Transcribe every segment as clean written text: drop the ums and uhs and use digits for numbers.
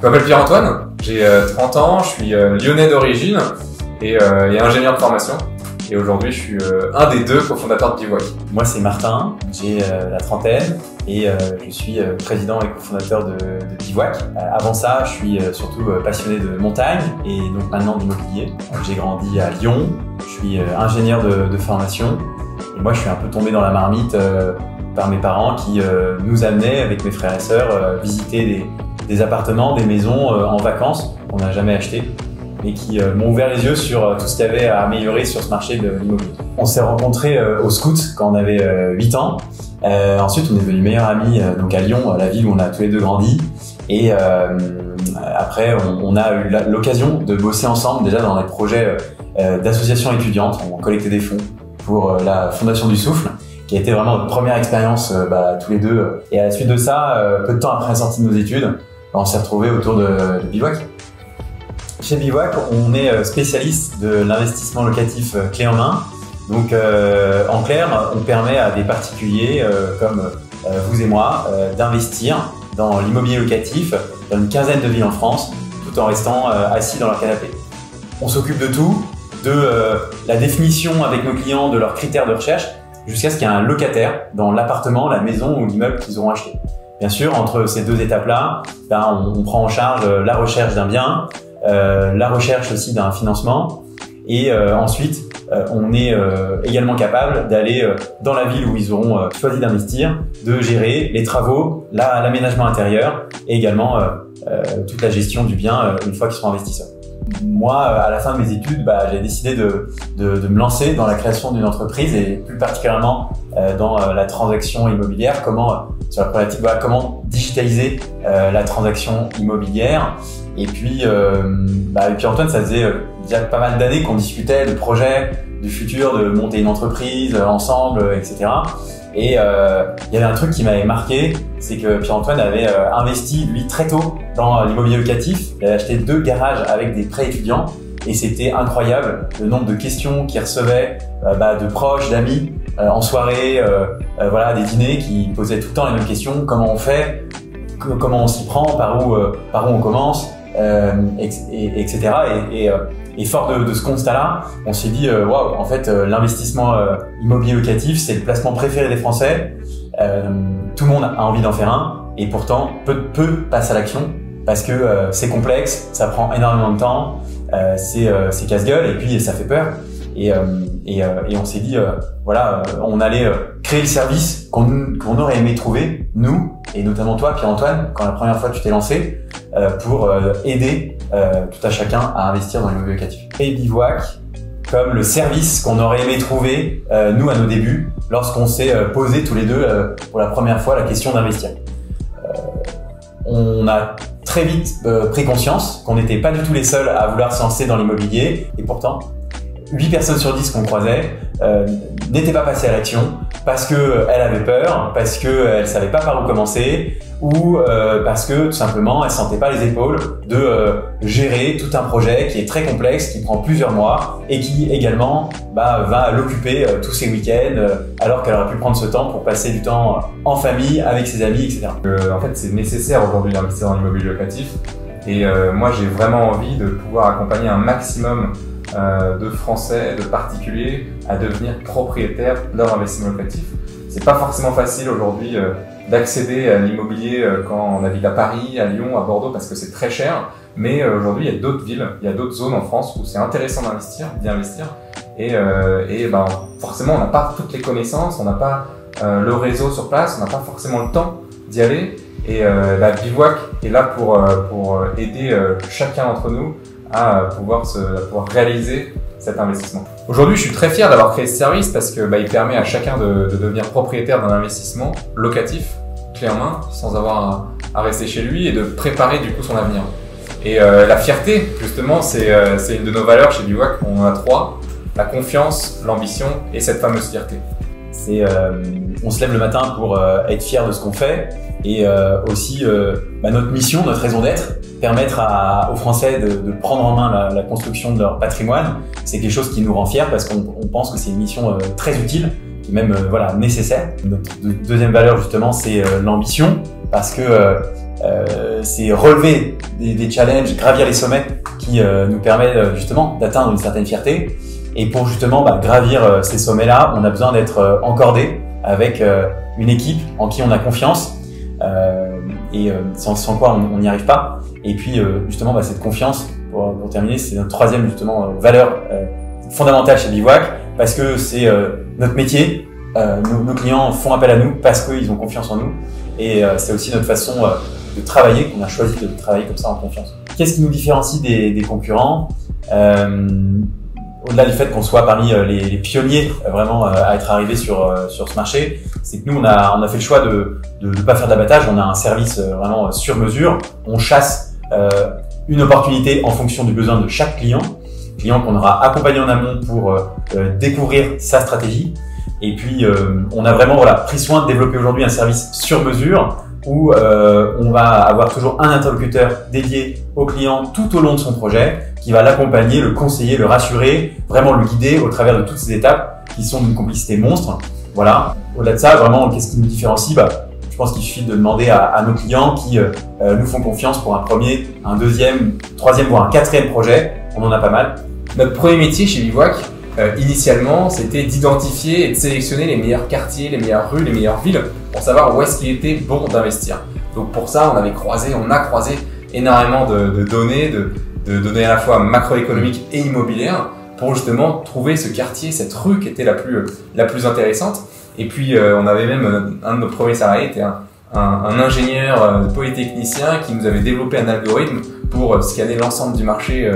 Je m'appelle Pierre-Antoine, j'ai 30 ans, je suis lyonnais d'origine et ingénieur de formation. Et aujourd'hui, je suis un des deux cofondateurs de Bivouac. Moi, c'est Martin, j'ai la trentaine et je suis président et cofondateur de Bivouac. Avant ça, je suis surtout passionné de montagne et donc maintenant d'immobilier. J'ai grandi à Lyon, je suis ingénieur de formation et moi, je suis un peu tombé dans la marmite par mes parents qui nous amenaient avec mes frères et sœurs visiter des appartements, des maisons en vacances qu'on n'a jamais achetées et qui m'ont ouvert les yeux sur tout ce qu'il y avait à améliorer sur ce marché de l'immobilier. On s'est rencontrés au Scout quand on avait 8 ans. Ensuite, on est devenus meilleurs amis donc à Lyon, la ville où on a tous les deux grandi. Et après, on a eu l'occasion de bosser ensemble déjà dans des projets d'associations étudiantes. On collectait des fonds pour la Fondation du Souffle, qui a été vraiment notre première expérience tous les deux. Et à la suite de ça, peu de temps après la sortie de nos études, on s'est retrouvés autour de Bivouac. Chez Bivouac, on est spécialiste de l'investissement locatif clé en main. Donc, en clair, on permet à des particuliers comme vous et moi d'investir dans l'immobilier locatif dans une quinzaine de villes en France, tout en restant assis dans leur canapé. On s'occupe de tout, de la définition avec nos clients de leurs critères de recherche, jusqu'à ce qu'il y ait un locataire dans l'appartement, la maison ou l'immeuble qu'ils auront acheté. Bien sûr, entre ces deux étapes-là, on prend en charge la recherche d'un bien, la recherche aussi d'un financement et ensuite on est également capable d'aller dans la ville où ils auront choisi d'investir, de gérer les travaux, l'aménagement intérieur et également toute la gestion du bien une fois qu'ils seront investisseurs. Moi, à la fin de mes études, j'ai décidé de me lancer dans la création d'une entreprise et plus particulièrement dans la transaction immobilière, sur la problématique, comment digitaliser la transaction immobilière. Et puis Antoine, ça faisait déjà pas mal d'années qu'on discutait de projets, du futur, de monter une entreprise ensemble, etc. Et il y avait un truc qui m'avait marqué, c'est que Pierre-Antoine avait investi, lui, très tôt dans l'immobilier locatif. Il avait acheté 2 garages avec des prêts étudiants et c'était incroyable le nombre de questions qu'il recevait de proches, d'amis, en soirée, des dîners qui posaient tout le temps les mêmes questions. Comment on fait? Comment on s'y prend? Par où on commence? Etc. Et fort de ce constat-là, on s'est dit waouh, en fait, l'investissement immobilier locatif, c'est le placement préféré des Français. Tout le monde a envie d'en faire un, et pourtant peu passent à l'action parce que c'est complexe, ça prend énormément de temps, c'est casse-gueule et puis ça fait peur. Et on s'est dit on allait créer le service qu'on aurait aimé trouver, nous, et notamment toi, Pierre-Antoine, quand la première fois tu t'es lancé, pour aider tout à chacun à investir dans l'immobilier locatif. Et Bivouac comme le service qu'on aurait aimé trouver, nous, à nos débuts, lorsqu'on s'est posé tous les deux pour la première fois la question d'investir. On a très vite pris conscience qu'on n'était pas du tout les seuls à vouloir se lancer dans l'immobilier, et pourtant, 8 personnes sur 10 qu'on croisait n'étaient pas passées à l'action parce qu'elles avaient peur, parce qu'elles ne savaient pas par où commencer ou parce que tout simplement elles ne sentaient pas les épaules de gérer tout un projet qui est très complexe, qui prend plusieurs mois et qui également va l'occuper tous ses week-ends alors qu'elle aurait pu prendre ce temps pour passer du temps en famille, avec ses amis, etc. En fait, c'est nécessaire aujourd'hui d'investir dans l'immobilier locatif et moi j'ai vraiment envie de pouvoir accompagner un maximum de Français, de particuliers à devenir propriétaires de leur investissement locatif. C'est pas forcément facile aujourd'hui d'accéder à l'immobilier quand on habite à Paris, à Lyon, à Bordeaux parce que c'est très cher. Mais aujourd'hui, il y a d'autres villes, il y a d'autres zones en France où c'est intéressant d'y investir. Et forcément, on n'a pas toutes les connaissances, on n'a pas le réseau sur place, on n'a pas forcément le temps d'y aller. Et Bivouac est là pour aider chacun d'entre nous à pouvoir réaliser cet investissement. Aujourd'hui, je suis très fier d'avoir créé ce service parce que il permet à chacun de devenir propriétaire d'un investissement locatif, clé en main, sans avoir à rester chez lui et de préparer du coup son avenir. Et la fierté, justement, c'est une de nos valeurs chez Bivouac. On en a 3, la confiance, l'ambition et cette fameuse fierté. On se lève le matin pour être fier de ce qu'on fait et aussi notre mission, notre raison d'être, permettre aux Français de prendre en main la construction de leur patrimoine. C'est quelque chose qui nous rend fiers parce qu'on pense que c'est une mission très utile, qui est même nécessaire. Notre deuxième valeur justement, c'est l'ambition, parce que c'est relever des challenges, gravir les sommets qui nous permettent justement d'atteindre une certaine fierté. Et pour justement gravir ces sommets-là, on a besoin d'être encordé avec une équipe en qui on a confiance sans quoi on n'y arrive pas. Et puis justement cette confiance, pour terminer, c'est notre troisième justement valeur fondamentale chez Bivouac, parce que c'est notre métier. Nos clients font appel à nous parce qu'ils ont confiance en nous, et c'est aussi notre façon de travailler, qu'on a choisi de travailler comme ça en confiance. Qu'est-ce qui nous différencie des concurrents? Au-delà du fait qu'on soit parmi les pionniers vraiment à être arrivés sur ce marché, c'est que nous on a fait le choix de pas faire d'abattage. On a un service vraiment sur mesure. On chasse une opportunité en fonction du besoin de chaque client qu'on aura accompagné en amont pour découvrir sa stratégie. Et puis on a vraiment pris soin de développer aujourd'hui un service sur mesure où on va avoir toujours un interlocuteur dédié au client tout au long de son projet, qui va l'accompagner, le conseiller, le rassurer, vraiment le guider au travers de toutes ces étapes qui sont d'une complicité monstre. Voilà. Au-delà de ça, vraiment, qu'est-ce qui nous différencie? Je pense qu'il suffit de demander à nos clients qui nous font confiance pour un premier, un deuxième, troisième, voire un quatrième projet. On en a pas mal. Notre premier métier chez Bivouac, initialement, c'était d'identifier et de sélectionner les meilleurs quartiers, les meilleures rues, les meilleures villes pour savoir où est-ce qu'il était bon d'investir. Donc pour ça, on a croisé énormément de données, de données à la fois macroéconomiques et immobilières pour justement trouver ce quartier, cette rue qui était la plus intéressante. Et puis on avait même un de nos premiers salariés était un ingénieur polytechnicien qui nous avait développé un algorithme pour scanner l'ensemble du marché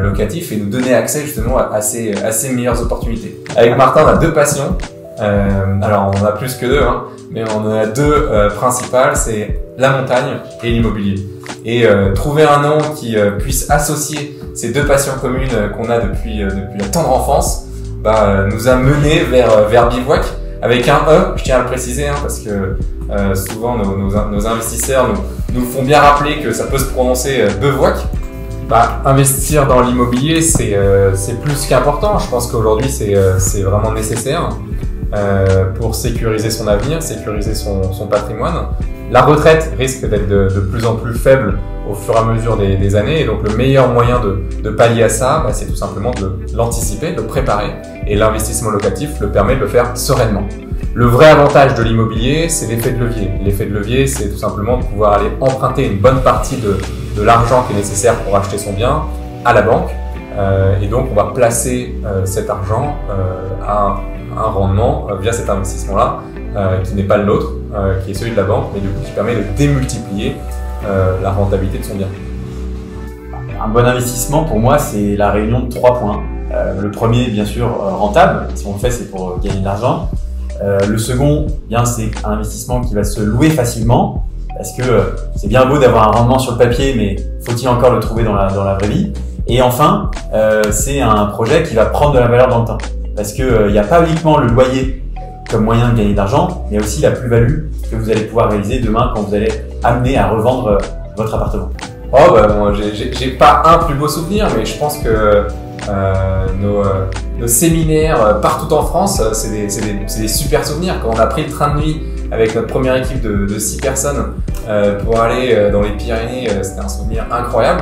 locatif et nous donner accès justement à ces meilleures opportunités. Avec Martin, on a deux passions. Alors on en a plus que deux, mais on en a deux principales, c'est la montagne et l'immobilier. Et trouver un nom qui puisse associer ces deux passions communes qu'on a depuis la tendre enfance, nous a mené vers Bivouac avec un E, je tiens à le préciser, parce que souvent nos investisseurs nous font bien rappeler que ça peut se prononcer Bivouac. Investir dans l'immobilier, c'est plus qu'important. Je pense qu'aujourd'hui, c'est vraiment nécessaire pour sécuriser son avenir, sécuriser son patrimoine. La retraite risque d'être de plus en plus faible au fur et à mesure des années, et donc le meilleur moyen de pallier à ça, c'est tout simplement de l'anticiper, de le préparer, et l'investissement locatif le permet de le faire sereinement. Le vrai avantage de l'immobilier, c'est l'effet de levier. L'effet de levier, c'est tout simplement de pouvoir aller emprunter une bonne partie de l'argent qui est nécessaire pour acheter son bien à la banque, et donc on va placer cet argent à un rendement via cet investissement-là, qui n'est pas le nôtre, qui est celui de la banque, mais du coup qui permet de démultiplier la rentabilité de son bien. Un bon investissement pour moi, c'est la réunion de 3 points. Le premier, bien sûr, rentable. Si on le fait, c'est pour gagner de l'argent. Le second, c'est un investissement qui va se louer facilement, parce que c'est bien beau d'avoir un rendement sur le papier, mais faut-il encore le trouver dans la vraie vie? Et enfin, c'est un projet qui va prendre de la valeur dans le temps, parce que n'y a pas uniquement le loyer comme moyen de gagner de l'argent, mais aussi la plus-value que vous allez pouvoir réaliser demain quand vous allez amener à revendre votre appartement. Moi, j'ai pas un plus beau souvenir, mais je pense que nos séminaires partout en France, c'est des super souvenirs. Quand on a pris le train de nuit avec notre première équipe de 6 personnes pour aller dans les Pyrénées, c'était un souvenir incroyable.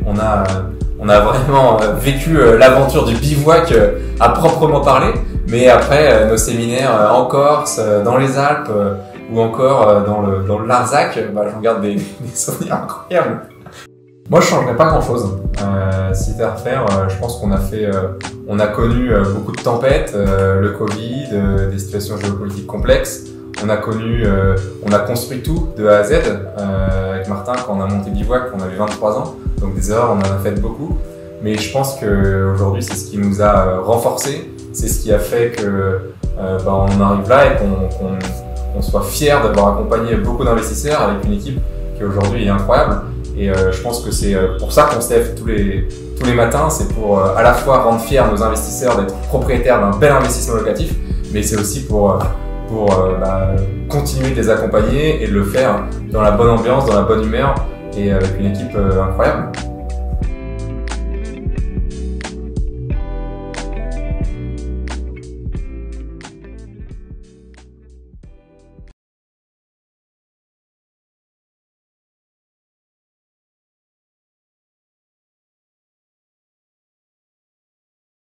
On a vraiment vécu l'aventure du bivouac à proprement parler, mais après nos séminaires en Corse, dans les Alpes ou encore dans le Larzac, j'en garde des souvenirs incroyables. Moi, je changerais pas grand-chose. Si c'était à refaire, je pense qu'on a connu beaucoup de tempêtes, le Covid, des situations géopolitiques complexes. On a construit tout de A à Z. Avec Martin, quand on a monté Bivouac, on avait 23 ans, donc des erreurs, on en a fait beaucoup. Mais je pense qu'aujourd'hui, c'est ce qui nous a renforcés, c'est ce qui a fait que on arrive là et qu'on soit fiers d'avoir accompagné beaucoup d'investisseurs avec une équipe qui aujourd'hui est incroyable. Et je pense que c'est pour ça qu'on se lève tous les matins, c'est pour à la fois rendre fiers nos investisseurs d'être propriétaires d'un bel investissement locatif, mais c'est aussi pour continuer de les accompagner et de le faire dans la bonne ambiance, dans la bonne humeur et avec une équipe incroyable.